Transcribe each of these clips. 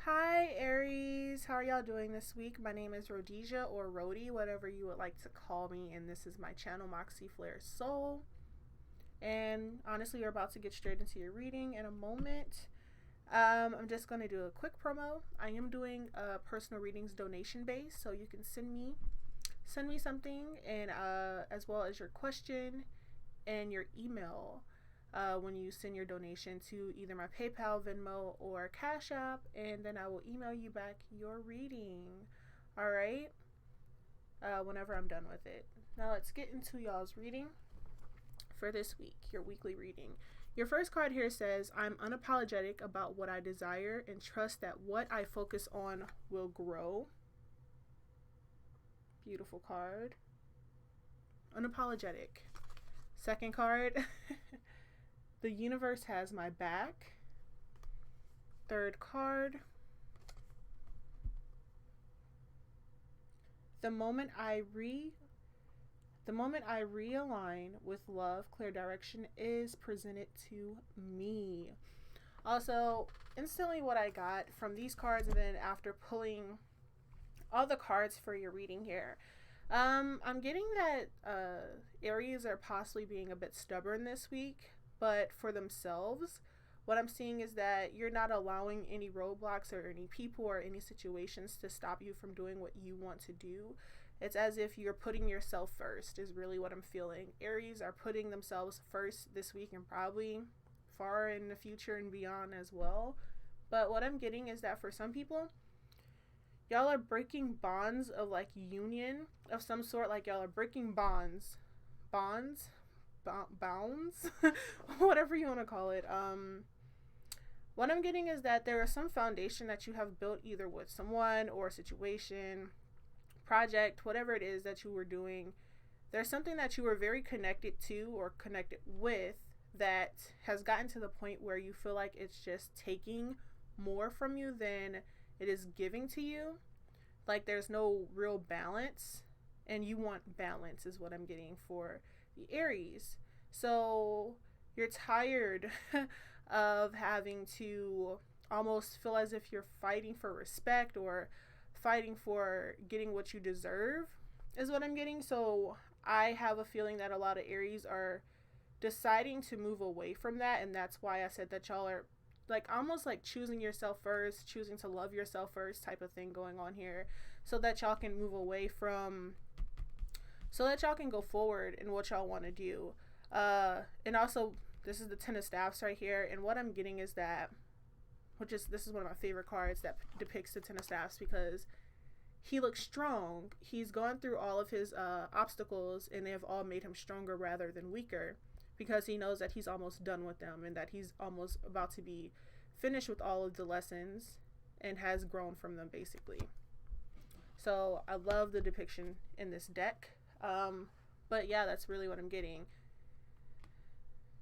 Hi, Aries. How are y'all doing this week? My name is Rhodesia or Rhodey, whatever you would like to call me, and this is my channel, MoxieFlair Soul. And honestly, you're about to get straight into your reading in a moment. I'm just going to do a quick promo. I am doing a personal readings donation base, so you can send me something, and as well as your question and your email. When you send your donation to either my PayPal, Venmo, or Cash App, and then I will email you back your reading. All right? Whenever I'm done with it. Now let's get into y'all's reading for this week, your weekly reading. Your first card here says, I'm unapologetic about what I desire and trust that what I focus on will grow. Beautiful card. Unapologetic. Second card, the universe has my back. Third card, the moment I realign with love, clear direction is presented to me. Also, instantly what I got from these cards, and then after pulling all the cards for your reading here, I'm getting that Aries are possibly being a bit stubborn this week, but for themselves. What I'm seeing is that you're not allowing any roadblocks or any people or any situations to stop you from doing what you want to do. It's as if you're putting yourself first, is really what I'm feeling. Aries are putting themselves first this week and probably far in the future and beyond as well. But what I'm getting is that for some people, y'all are breaking bonds of like union of some sort. Like y'all are breaking bonds, bounds, whatever you want to call it. What I'm getting is that there is some foundation that you have built either with someone or a situation, project, whatever it is that you were doing. There's something that you were very connected to or connected with that has gotten to the point where you feel like it's just taking more from you than it is giving to you. Like there's no real balance, and you want balance is what I'm getting for the Aries. So you're tired of having to almost feel as if you're fighting for respect or fighting for getting what you deserve is what I'm getting. So I have a feeling that a lot of Aries are deciding to move away from that, and that's why I said that y'all are like almost like choosing yourself first, choosing to love yourself first type of thing going on here, so that y'all can move away from, so that y'all can go forward in what y'all want to do. And also, this is the Ten of Staffs right here, and what I'm getting is that, this is one of my favorite cards that depicts the Ten of Staffs, because he looks strong. He's gone through all of his obstacles, and they have all made him stronger rather than weaker, because he knows that he's almost done with them and that he's almost about to be finished with all of the lessons and has grown from them basically. So I love the depiction in this deck. But yeah, that's really what I'm getting.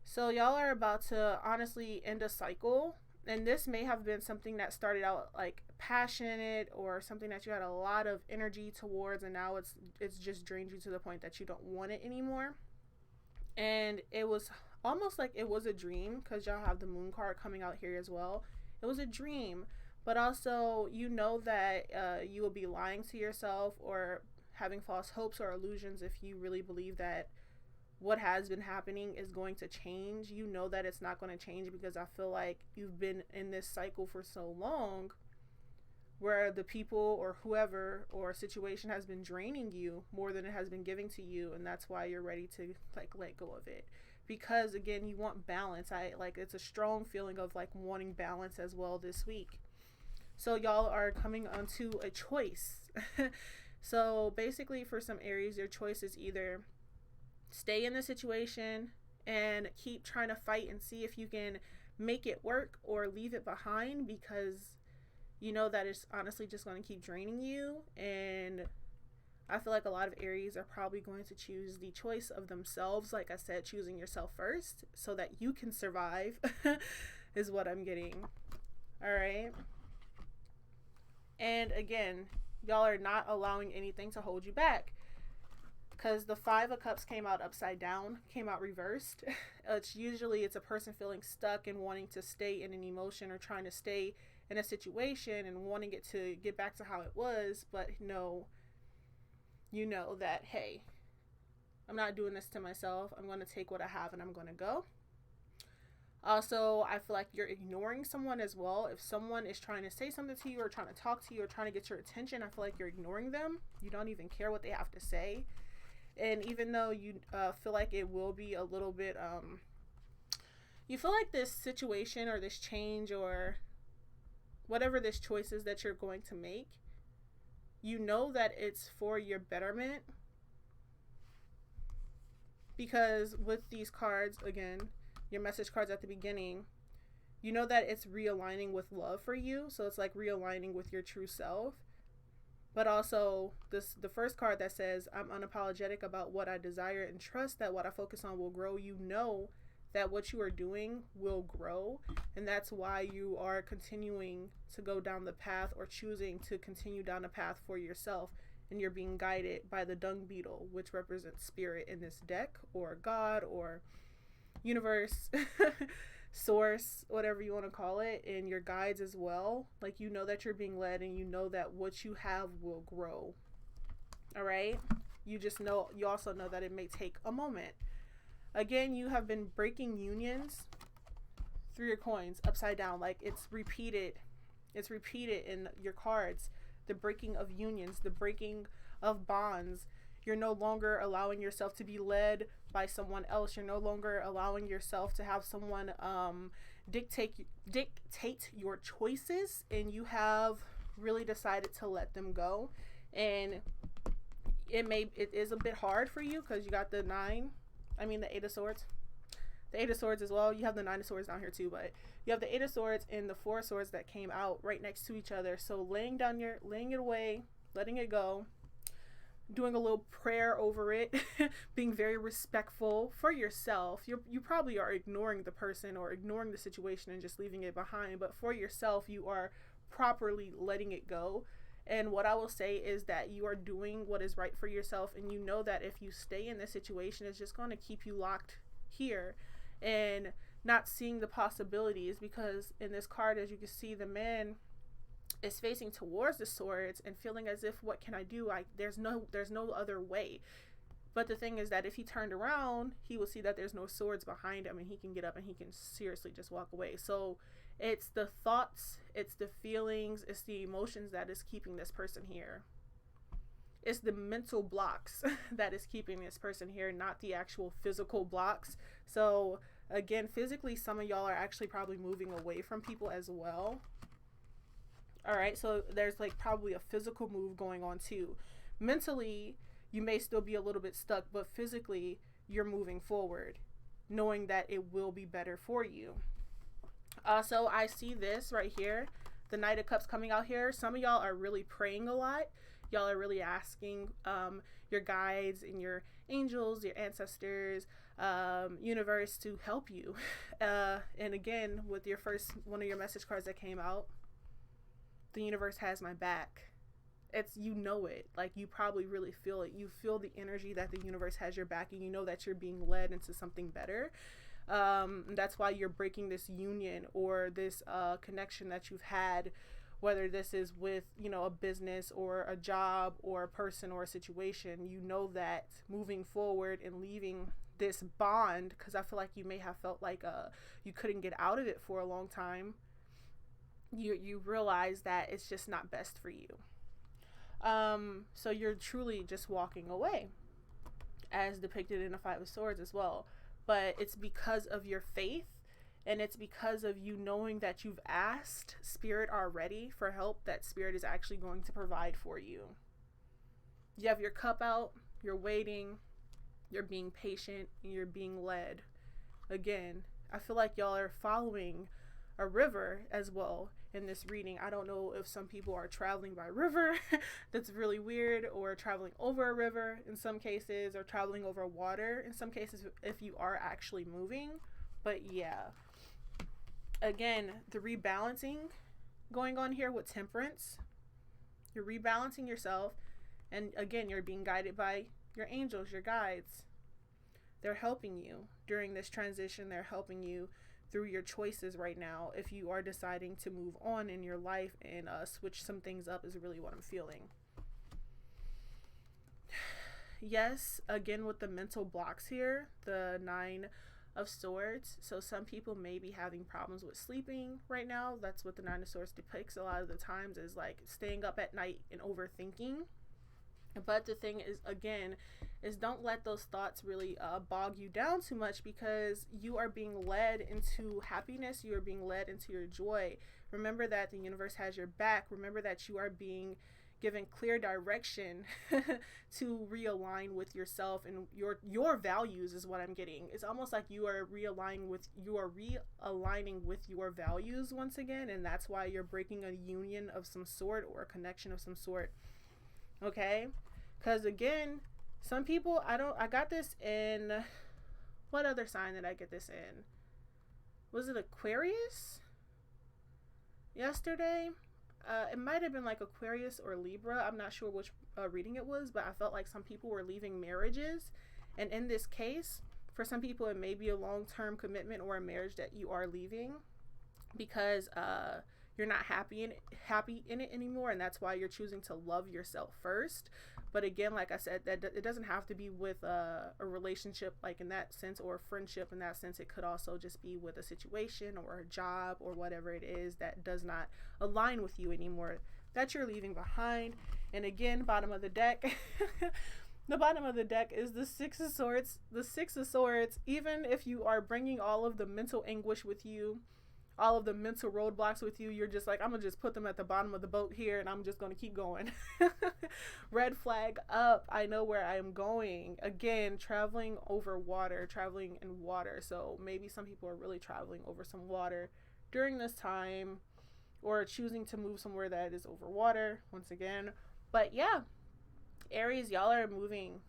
So y'all are about to honestly end a cycle, and this may have been something that started out like passionate or something that you had a lot of energy towards, and now it's just drained you to the point that you don't want it anymore. And it was almost like it was a dream, because y'all have the moon card coming out here as well. It was a dream, but also you know that you will be lying to yourself or having false hopes or illusions if you really believe that what has been happening is going to change. You know that it's not going to change, because I feel like you've been in this cycle for so long where the people or whoever or situation has been draining you more than it has been giving to you, and that's why you're ready to like let go of it, because again, you want balance. It's a strong feeling of like wanting balance as well this week. So y'all are coming onto a choice. So basically for some Aries, your choice is either stay in the situation and keep trying to fight and see if you can make it work, or leave it behind, because you know that it's honestly just going to keep draining you. And I feel like a lot of Aries are probably going to choose the choice of themselves, like I said, choosing yourself first so that you can survive is what I'm getting. All right. And again, y'all are not allowing anything to hold you back, because the Five of Cups came out upside down, came out reversed. It's a person feeling stuck and wanting to stay in an emotion or trying to stay in a situation and wanting it to get back to how it was, but no, you know that, hey, I'm not doing this to myself. I'm going to take what I have and I'm going to go. Also, I feel like you're ignoring someone as well. If someone is trying to say something to you or trying to talk to you or trying to get your attention, I feel like you're ignoring them. You don't even care what they have to say. And even though you feel like it will be a little bit, you feel like this situation or this change or whatever this choice is that you're going to make, you know that it's for your betterment. Because with these cards, again, your message cards at the beginning, you know that it's realigning with love for you. So it's like realigning with your true self. But also the first card that says, I'm unapologetic about what I desire and trust that what I focus on will grow. You know that what you are doing will grow. And that's why you are continuing to go down the path or choosing to continue down the path for yourself. And you're being guided by the dung beetle, which represents spirit in this deck, or God, or universe, source, whatever you want to call it, and your guides as well. Like, you know that you're being led and you know that what you have will grow. All right. You also know that it may take a moment. Again, you have been breaking unions through your coins upside down. Like, it's repeated in your cards. The breaking of unions, the breaking of bonds. You're no longer allowing yourself to be led by someone else. You're no longer allowing yourself to have someone dictate your choices, and you have really decided to let them go. And it is a bit hard for you because you got the Eight of Swords. The Eight of Swords as well. You have the Nine of Swords down here too, but you have the Eight of Swords and the Four of Swords that came out right next to each other. So laying it away, letting it go, doing a little prayer over it, being very respectful for yourself. You probably are ignoring the person or ignoring the situation and just leaving it behind, but for yourself, you are properly letting it go. And what I will say is that you are doing what is right for yourself, and you know that if you stay in this situation, it's just going to keep you locked here and not seeing the possibilities. Because in this card, as you can see, the man is facing towards the swords and feeling as if, what can I do? There's no other way. But the thing is that if he turned around, he will see that there's no swords behind him, and he can get up and he can seriously just walk away. So it's the thoughts, it's the feelings, it's the emotions that is keeping this person here. It's the mental blocks that is keeping this person here, not the actual physical blocks. So again, physically, some of y'all are actually probably moving away from people as well. All right, so there's like probably a physical move going on too. Mentally, you may still be a little bit stuck, but physically, you're moving forward, knowing that it will be better for you. So I see this right here, the Knight of Cups coming out here. Some of y'all are really praying a lot. Y'all are really asking your guides and your angels, your ancestors, universe to help you. And again, with your one of your message cards that came out, the universe has my back. You know it. Like, you probably really feel it. You feel the energy that the universe has your back, and you know that you're being led into something better. That's why you're breaking this union or this connection that you've had, whether this is with, a business or a job or a person or a situation. You know that moving forward and leaving this bond, because I feel like you may have felt like you couldn't get out of it for a long time. You realize that it's just not best for you. So you're truly just walking away, as depicted in the Five of Swords as well. But it's because of your faith, and it's because of you knowing that you've asked Spirit already for help, that Spirit is actually going to provide for you. You have your cup out, you're waiting, you're being patient, and you're being led. Again, I feel like y'all are following a river as well in this reading. I don't know if some people are traveling by river. That's really weird. Or traveling over a river in some cases, or traveling over water in some cases if you are actually moving. But yeah, again, the rebalancing going on here with Temperance. You're rebalancing yourself, and again, you're being guided by your angels, your guides. They're helping you during this transition. They're helping you through your choices right now. If you are deciding to move on in your life and switch some things up, is really what I'm feeling. Yes, again with the mental blocks here, the 9 of Swords. So some people may be having problems with sleeping right now. That's what the 9 of Swords depicts a lot of the times, is like staying up at night and overthinking. But the thing is, again, is don't let those thoughts really bog you down too much, because you are being led into happiness. You are being led into your joy. Remember that the universe has your back. Remember that you are being given clear direction to realign with yourself and your values is what I'm getting. It's almost like you are realigning with your values once again, and that's why you're breaking a union of some sort or a connection of some sort. Okay? Because again, some people, I got this in, what other sign did I get this in? Was it Aquarius yesterday? It might have been like Aquarius or Libra. I'm not sure which reading it was, but I felt like some people were leaving marriages. And in this case, for some people, it may be a long-term commitment or a marriage that you are leaving because you're not happy in it anymore. And that's why you're choosing to love yourself first. But again, like I said, that it doesn't have to be with a relationship like in that sense, or a friendship in that sense. It could also just be with a situation or a job or whatever it is that does not align with you anymore, that you're leaving behind. And again, bottom of the deck, the bottom of the deck is the 6 of Swords. The 6 of Swords, even if you are bringing all of the mental anguish with you, all of the mental roadblocks with you, you're just like, I'm gonna just put them at the bottom of the boat here and I'm just gonna keep going. Red flag up. I know where I'm going. Again, traveling over water, traveling in water. So maybe some people are really traveling over some water during this time, or choosing to move somewhere that is over water once again. But yeah, Aries, y'all are moving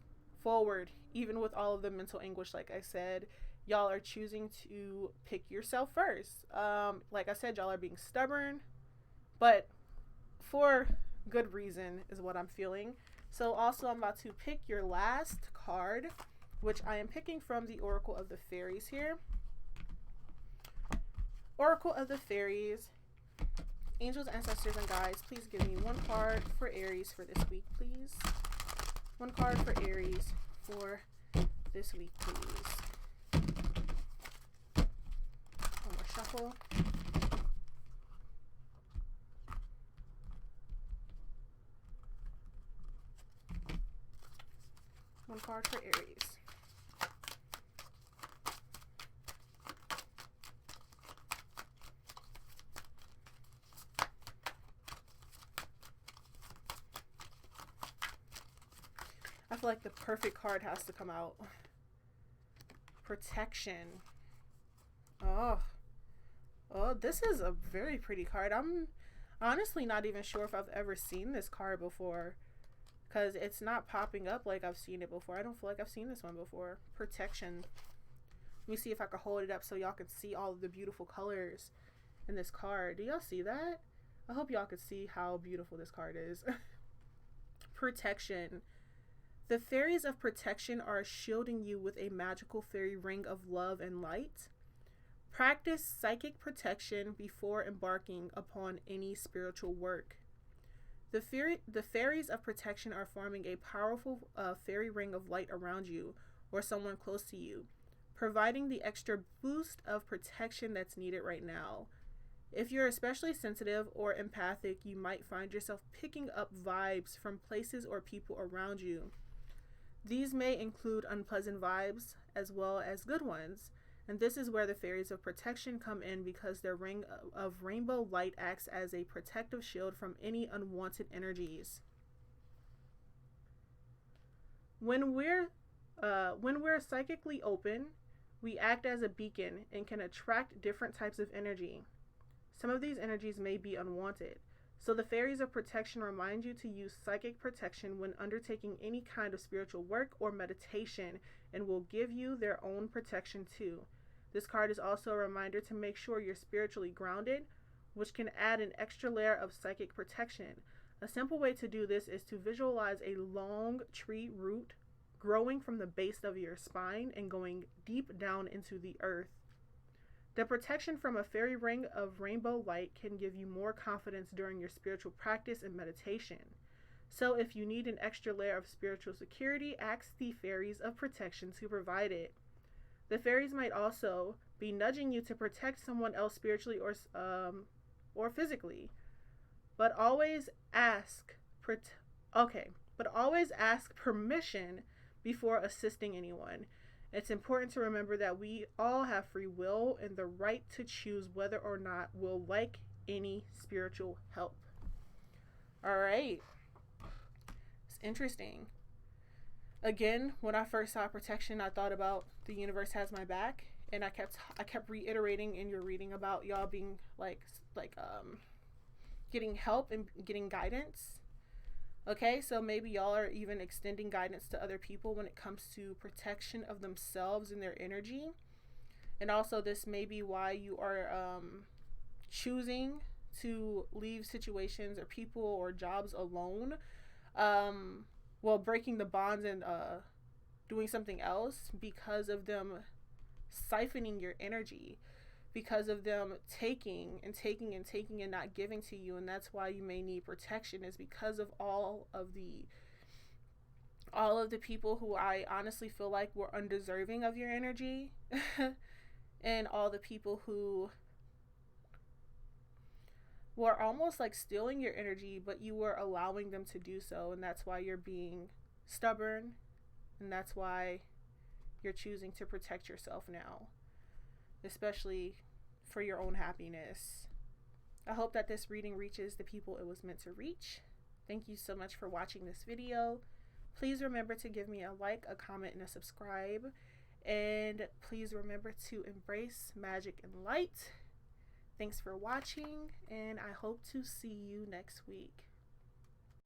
forward even with all of the mental anguish. Like I said, y'all are choosing to pick yourself first. Like I said, y'all are being stubborn, but for good reason is what I'm feeling. So also, I'm about to pick your last card, which I am picking from the Oracle of the Fairies here. Oracle of the Fairies. Angels, ancestors, and guides, please give me one card for Aries for this week, please. One card for Aries for this week, please. One more shuffle. One card for Aries. I feel like the perfect card has to come out. Protection. Oh, this is a very pretty card. I'm honestly not even sure if I've ever seen this card before, because it's not popping up like I've seen it before. I don't feel like I've seen this one before. Protection. Let me see if I can hold it up so y'all can see all of the beautiful colors in this card. Do y'all see that? I hope y'all can see how beautiful this card is. Protection. The fairies of protection are shielding you with a magical fairy ring of love and light. Practice psychic protection before embarking upon any spiritual work. The fairies of protection are forming a powerful fairy ring of light around you or someone close to you, providing the extra boost of protection that's needed right now. If you're especially sensitive or empathic, you might find yourself picking up vibes from places or people around you. These may include unpleasant vibes as well as good ones, and this is where the fairies of protection come in, because their ring of rainbow light acts as a protective shield from any unwanted energies. When we're psychically open, we act as a beacon and can attract different types of energy. Some of these energies may be unwanted. So the fairies of protection remind you to use psychic protection when undertaking any kind of spiritual work or meditation, and will give you their own protection too. This card is also a reminder to make sure you're spiritually grounded, which can add an extra layer of psychic protection. A simple way to do this is to visualize a long tree root growing from the base of your spine and going deep down into the earth. The protection from a fairy ring of rainbow light can give you more confidence during your spiritual practice and meditation. So if you need an extra layer of spiritual security, ask the fairies of protection to provide it. The fairies might also be nudging you to protect someone else spiritually or physically. But always ask permission before assisting anyone. It's important to remember that we all have free will and the right to choose whether or not we'll like any spiritual help. All right. It's interesting. Again, when I first saw protection, I thought about the universe has my back, and I kept reiterating in your reading about y'all being getting help and getting guidance. Okay, so maybe y'all are even extending guidance to other people when it comes to protection of themselves and their energy. And also, this may be why you are choosing to leave situations or people or jobs alone, while breaking the bonds and doing something else, because of them siphoning your energy, because of them taking and not giving to you. And that's why you may need protection, is because of all of the people who I honestly feel like were undeserving of your energy and all the people who were almost like stealing your energy, but you were allowing them to do so. And that's why you're being stubborn, and that's why you're choosing to protect yourself now, especially for your own happiness. I hope that this reading reaches the people it was meant to reach. Thank you so much for watching this video. Please remember to give me a like, a comment, and a subscribe. And please remember to embrace magic and light. Thanks for watching, and I hope to see you next week.